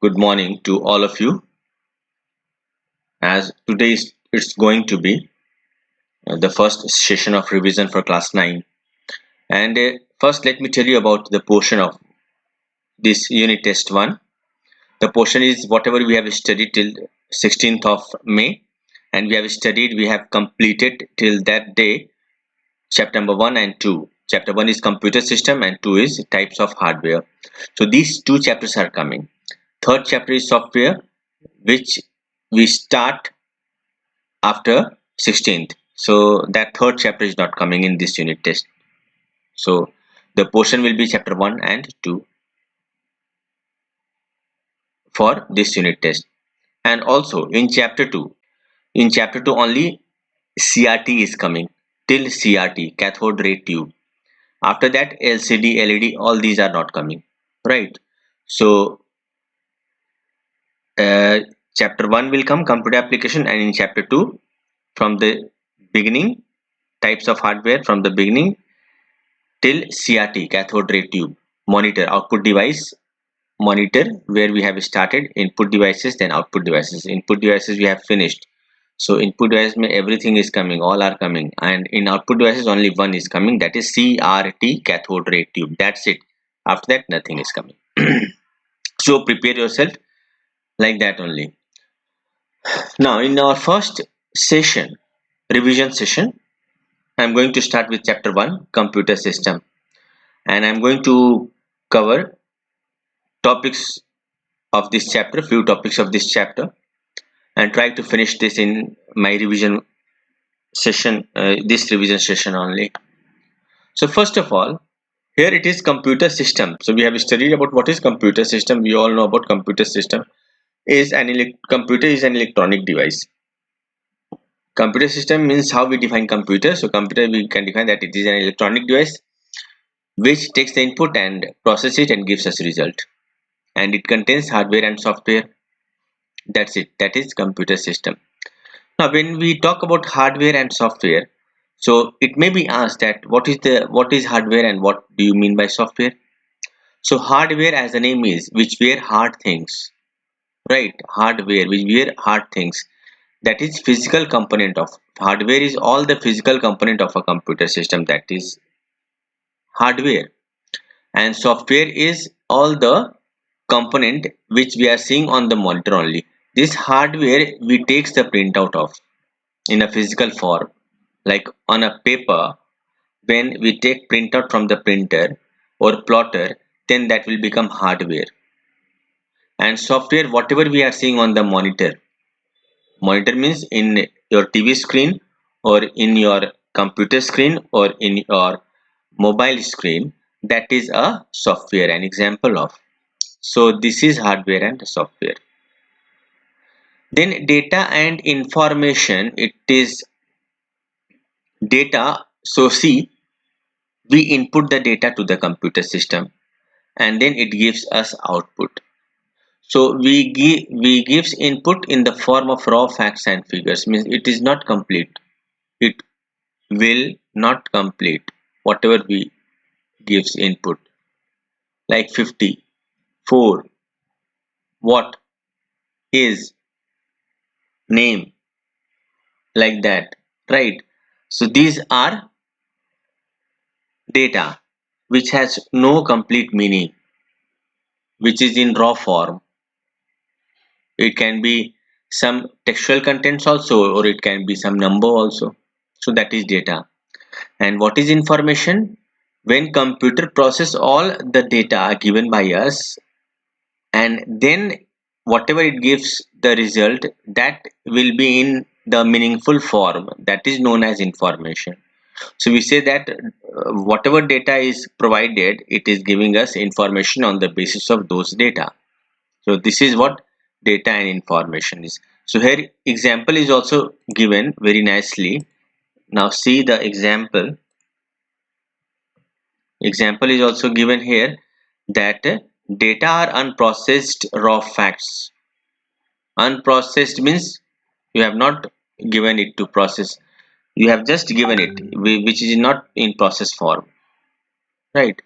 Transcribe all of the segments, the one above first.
Good morning to all of you. As today it's going to be the first session of revision for class 9. And first, let me tell you about the portion of this unit test 1. The portion is whatever we have studied till 16th of May, and we have completed till that day chapter number 1 and 2. Chapter 1 is computer system and 2 is types of hardware. So these two chapters are coming. Third chapter is software, which we start after 16th. So that third chapter is not coming in this unit test. So the portion will be chapter 1 and 2 for this unit test. And also in chapter 2 only CRT is coming till CRT, cathode ray tube. After that LCD, LED, all these are not coming, right? So uh, chapter 1 will come computer application, and in chapter 2 from the beginning types of hardware from the beginning till CRT, cathode ray tube, monitor, output device, monitor, where we have started, input devices, then output devices. Input devices we have finished. So input device everything is coming, all are coming, and in output devices only one is coming, that is CRT, cathode ray tube. That's it. After that nothing is coming. So prepare yourself like that only. Now in our first session, revision session, I'm going to start with chapter 1, computer system, and I'm going to cover topics of this chapter, few topics of this chapter, and try to finish this in my revision session, this revision session only. So first of all, here it is computer system. So we have studied about what is computer system. We all know about computer system is computer is an electronic device. Computer system means how we define computer. So computer, we can define that it is an electronic device which takes the input and process it and gives us result, and it contains hardware and software. That's it. That is computer system. Now when we talk about hardware and software, so it may be asked that what is hardware and what do you mean by software? So hardware, as the name is, which were hard things, right? Hardware, which were hard things, that is physical component of hardware, is all the physical component of a computer system, that is hardware. And software is all the component which we are seeing on the monitor only. This hardware we takes the printout of in a physical form, like on a paper. When we take printout from the printer or plotter, then that will become hardware. And software, whatever we are seeing on the monitor means in your TV screen or in your computer screen or in your mobile screen, that is a software, an example of. So this is hardware and software. Then data and information, it is data. So see, we input the data to the computer system and then it gives us output. So we gives input in the form of raw facts and figures, means it is not complete. It will not complete whatever we gives input, like 50, 4, what, is, name, like that, right? So these are data which has no complete meaning, which is in raw form. It can be some textual contents also, or it can be some number also. So that is data. And what is information? When computer process all the data given by us, and then whatever it gives the result, that will be in the meaningful form, that is known as information. So we say that whatever data is provided, it is giving us information on the basis of those data. So this is what data and information is. So here example is also given very nicely. Now see the example. Example is also given here, that data are unprocessed raw facts. Unprocessed means you have not given it to process. You have just given it, which is not in process form, right?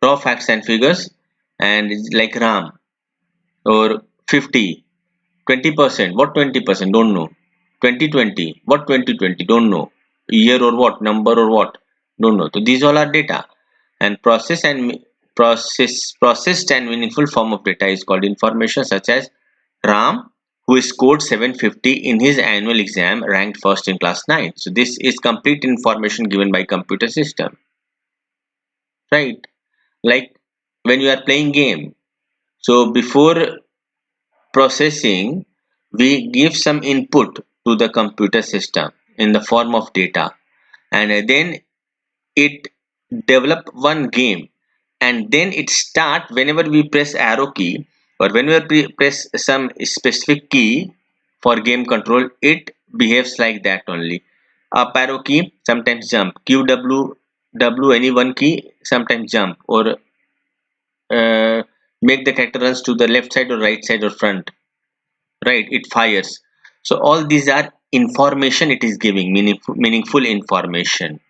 Raw facts and figures, and it's like RAM. or 50, 20%, what 20%, don't know. 2020, what 2020, don't know. Year or what, number or what, don't know. So these all are data, and processed and meaningful form of data is called information, such as Ram, who scored 750 in his annual exam, ranked first in class 9. So this is complete information given by computer system, right? Like when you are playing game, so before processing, we give some input to the computer system in the form of data, and then it develop one game, and then it start whenever we press arrow key, or whenever we press some specific key for game control, it behaves like that only. Up arrow key sometimes jump, qw any one key sometimes jump, or make the character runs to the left side or right side or front, right? It fires. So all these are information it is giving, meaningful information.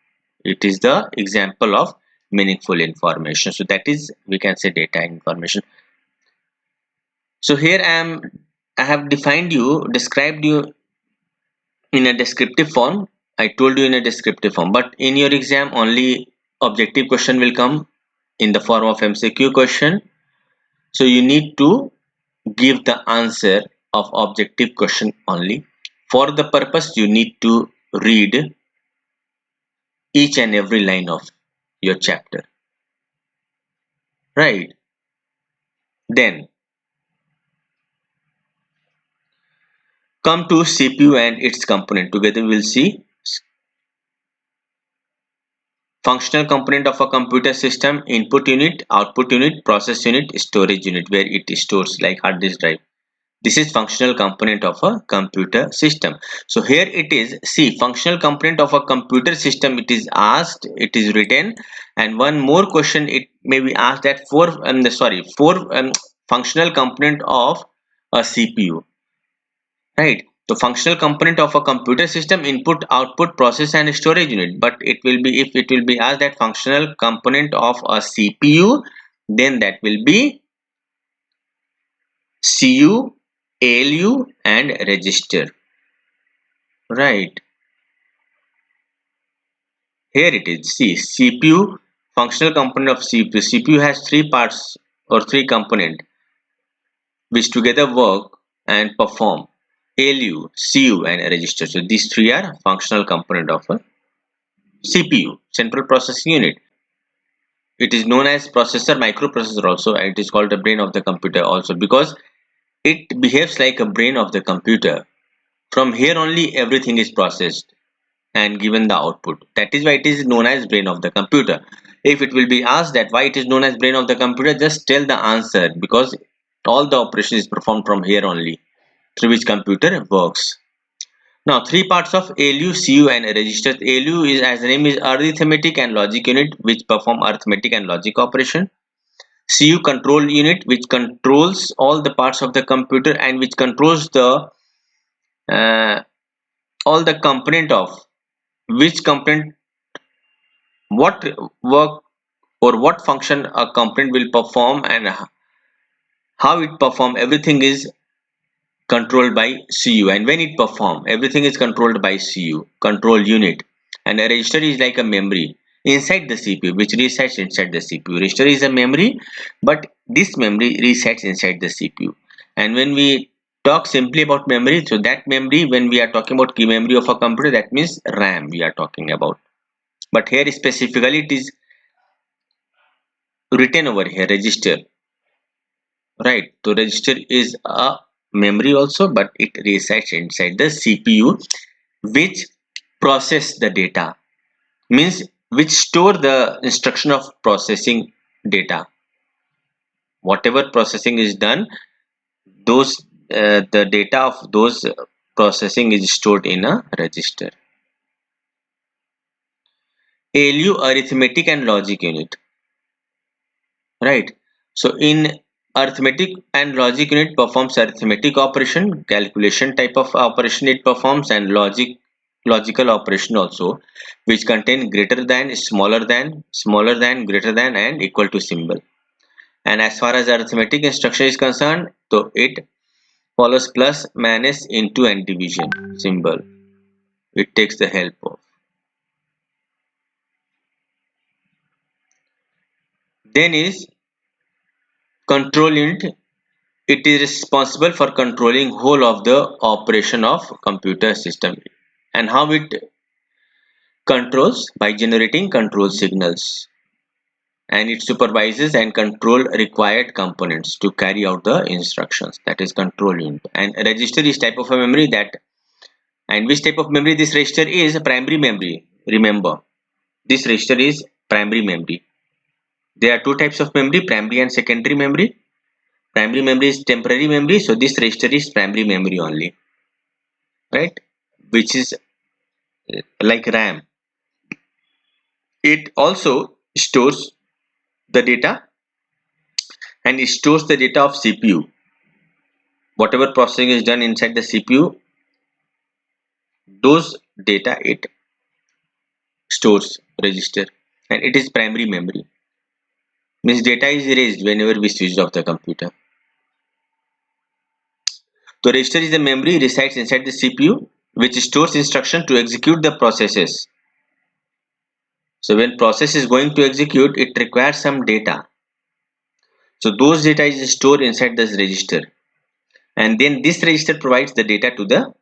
It is the example of meaningful information. So that is, we can say, data information. So here I have described you in a descriptive form. I told you in a descriptive form, but in your exam only objective question will come in the form of MCQ question. So you need to give the answer of objective question only. For the purpose, you need to read each and every line of your chapter, right? Then come to CPU and its component. Together we will see functional component of a computer system: input unit, output unit, process unit, storage unit, where it stores, like hard disk drive. This is functional component of a computer system. So here it is, see, functional component of a computer system, it is asked, it is written, and one more question it may be asked, that four functional component of a CPU, right? So functional component of a computer system: input, output, process and storage unit. But it will be, if it will be asked that functional component of a CPU, then that will be CU, ALU and register, right? Here it is, see, CPU, functional component of CPU. CPU has three parts or three components which together work and perform: ALU, CU and register. So these three are functional component of a CPU, central processing unit. It is known as processor, microprocessor also, and it is called the brain of the computer also, because it behaves like a brain of the computer. From here only everything is processed and given the output. That is why it is known as brain of the computer. If it will be asked that why it is known as brain of the computer, just tell the answer, because all the operation is performed from here only, through which computer works. Now, three parts of ALU, CU and register. ALU is, as the name is, arithmetic and logic unit, which perform arithmetic and logic operation. CU, control unit, which controls all the parts of the computer and which controls the all the component of which component, what work or what function a component will perform, and how it perform. Everything is controlled by CU, and when it perform, everything is controlled by CU, control unit. And a register is like a memory inside the CPU, which resides inside the CPU. Register is a memory, but this memory resides inside the CPU. And when we talk simply about memory, so that memory, when we are talking about key memory of a computer, that means RAM we are talking about. But here specifically it is written over here, register, right? So register is a memory also, but it resides inside the CPU, which process the data, means which store the instruction of processing data. Whatever processing is done, those the data of those processing is stored in a register. ALU, arithmetic and logic unit, right? So in arithmetic and logic unit performs arithmetic operation, calculation type of operation it performs, and logical operation also, which contain greater than, smaller than, greater than and equal to symbol. And as far as arithmetic instruction is concerned, So it follows plus minus into and division symbol. It takes the help of. Then is control unit. It is responsible for controlling whole of the operation of computer system. And how it controls? By generating control signals, and it supervises and control required components to carry out the instructions. That is control unit. And register is type of a memory that, and which type of memory this register is? Primary memory. Remember, this register is primary memory. There are two types of memory, primary and secondary memory. Primary memory is temporary memory, so this register is primary memory only, right? Which is like RAM. It also stores the data, and it stores the data of CPU. Whatever processing is done inside the CPU, those data it stores register, and it is primary memory. Means data is erased whenever we switch off the computer. The register is the memory resides inside the CPU, which stores instruction to execute the processes. So when process is going to execute, it requires some data. So those data is stored inside this register, and then this register provides the data to the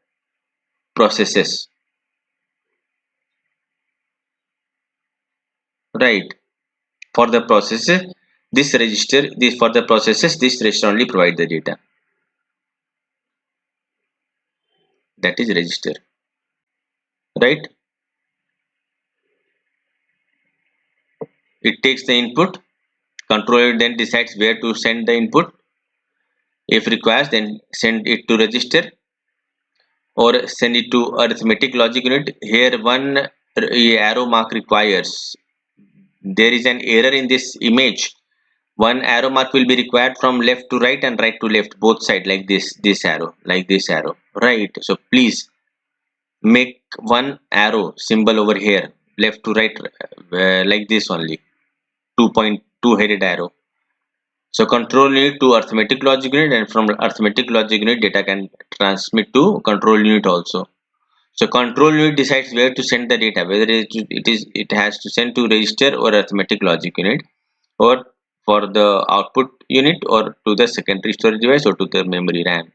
processes, right? For the processes, this register, this for the processes, this register only provide the data. That is register, right? It takes the input, controller then decides where to send the input. If requires, then send it to register or send it to arithmetic logic unit. Here one arrow mark requires. There is an error in this image. One arrow mark will be required from left to right and right to left, both side, like this arrow, like this arrow, right? So please make one arrow symbol over here, left to right, like this only, 2.2 headed arrow. So control unit to arithmetic logic unit, and from arithmetic logic unit data can transmit to control unit also. So control unit decides where to send the data, whether it has to send to register or arithmetic logic unit, or for the output unit, or to the secondary storage device, or to the memory RAM,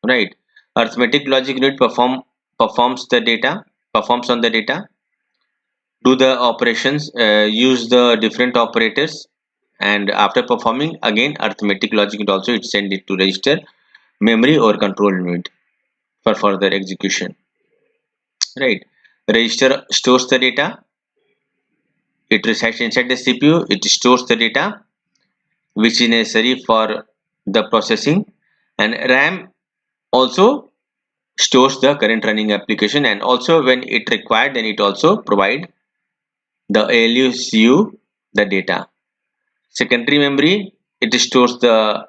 right? Arithmetic logic unit performs on the data, do the operations, use the different operators, and after performing, again arithmetic logic unit also it send it to register, memory, or control unit for further execution, right? Register stores the data, it resides inside the CPU, it stores the data which is necessary for the processing, and RAM also stores the current running application, and also when it required, then it also provide the ALU the data. Secondary memory, it stores the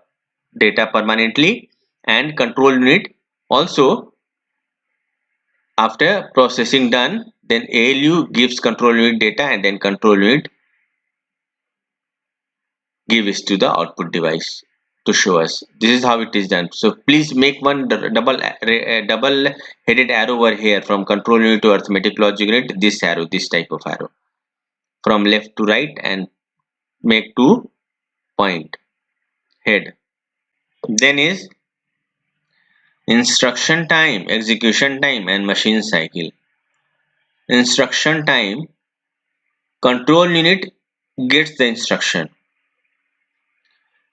data permanently, and control unit also, after processing done, then ALU gives control unit data, and then control unit gives to the output device to show us. This is how it is done. So please make one double headed arrow over here from control unit to arithmetic logic unit, this arrow, this type of arrow from left to right, and make 2 point head. Then is instruction time, execution time, and machine cycle. Instruction time, control unit gets the instruction.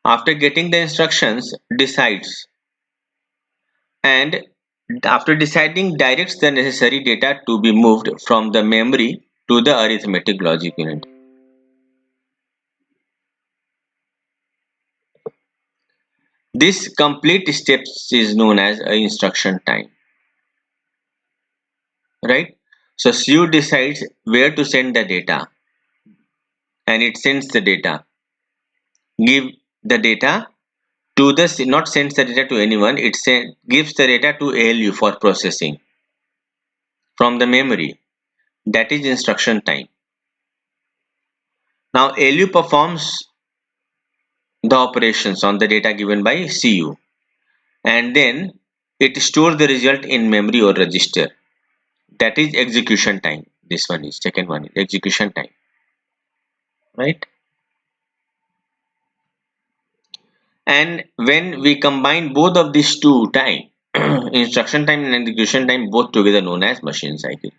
After getting the instructions, decides, and after deciding, directs the necessary data to be moved from the memory to the arithmetic logic unit. This complete steps is known as instruction time, right? So CU decides where to send the data, and it sends the data. Give the data to the, not sends the data to anyone, it gives the data to ALU for processing from the memory. That is instruction time. Now ALU performs the operations on the data given by CU, and then it stores the result in memory or register. That is execution time. This one is second one is execution time, right? And when we combine both of these two time, instruction time and execution time, both together known as machine cycle,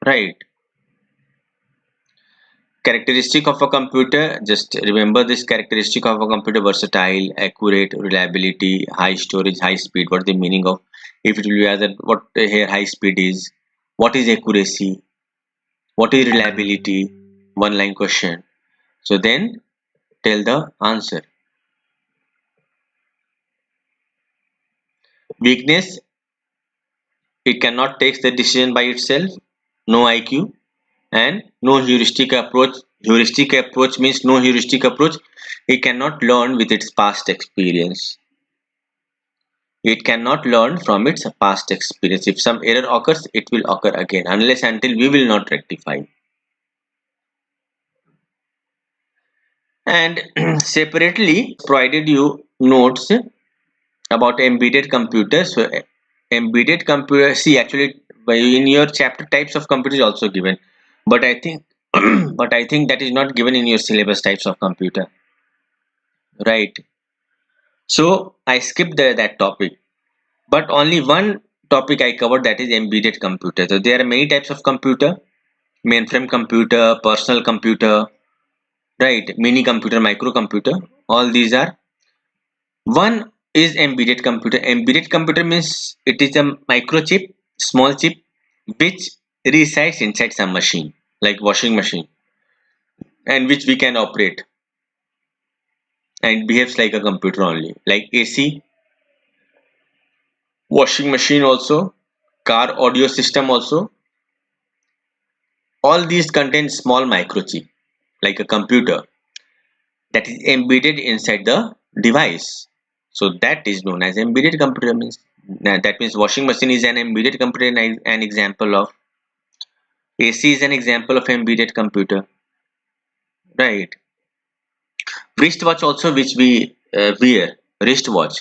right? Characteristic of a computer, just remember this characteristic of a computer: versatile, accurate, reliability, high storage, high speed. What is the meaning of, if it will be either, what here high speed is, what is accuracy, what is reliability? One line question. So then tell the answer. Weakness: it cannot take the decision by itself, no IQ, and no heuristic approach. Heuristic approach means no heuristic approach. It cannot learn with its past experience. It cannot learn from its past experience. If some error occurs, it will occur again unless until we will not rectify. And separately provided you notes about embedded computers. So embedded computer, see, actually in your chapter types of computers also given, but I think but I think that is not given in your syllabus, types of computer, right? So I skipped that topic, but only one topic I covered, that is embedded computer. So there are many types of computer: mainframe computer, personal computer, right? Mini computer, microcomputer. All these are. One is embedded computer. Embedded computer means it is a microchip, small chip, which resides inside some machine, like washing machine, and which we can operate, and behaves like a computer only, like AC, washing machine also, car audio system also. All these contain small microchip, like a computer, that is embedded inside the device. So that is known as embedded computer. Means that means washing machine is an embedded computer, and an example of AC is an example of embedded computer, right? Wristwatch also, which we wear, wristwatch,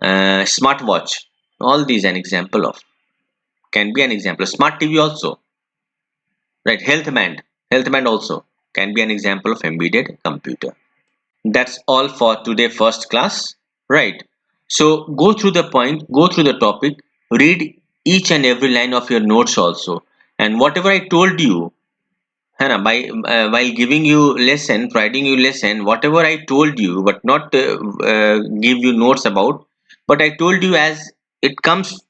smartwatch, all these an example of, can be an example. Smart TV also, right? Health band also can be an example of embedded computer. That's all for today first class, right? So go through the point, go through the topic, read each and every line of your notes also, and whatever I told you, है ना, by while giving you lesson, providing you lesson, whatever I told you, but not give you notes about, but I told you as it comes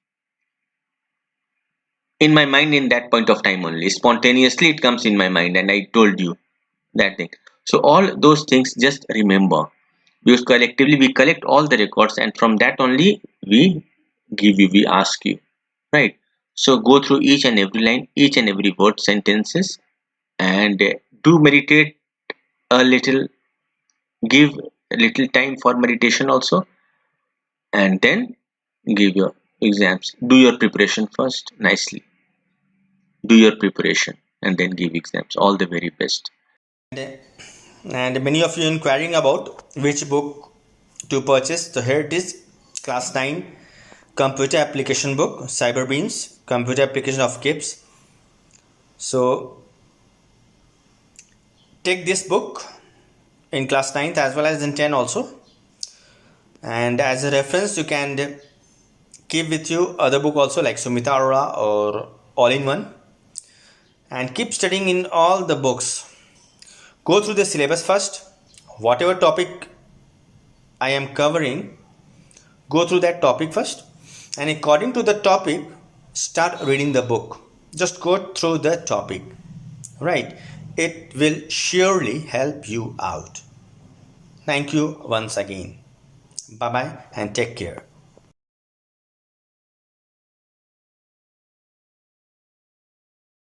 in my mind in that point of time only. Spontaneously it comes in my mind, and I told you that thing. So all those things just remember, because collectively we collect all the records, and from that only we give you, we ask you, right? So go through each and every line, each and every word, sentences, and do meditate a little, give a little time for meditation also, and then give your exams. Do your preparation first nicely, do your preparation, and then give exams. All the very best. And many of you inquiring about which book to purchase. So here it is, class 9 computer application book, Cyberbeams computer application of KIPS. So take this book in class 9th as well as in 10 also, and as a reference you can keep with you other book also, like Sumita Arora or All in One, and keep studying in all the books. Go through the syllabus first. Whatever topic I am covering, go through that topic first, and according to the topic start reading the book. Just go through the topic, right? It will surely help you out. Thank you once again. Bye bye and take care.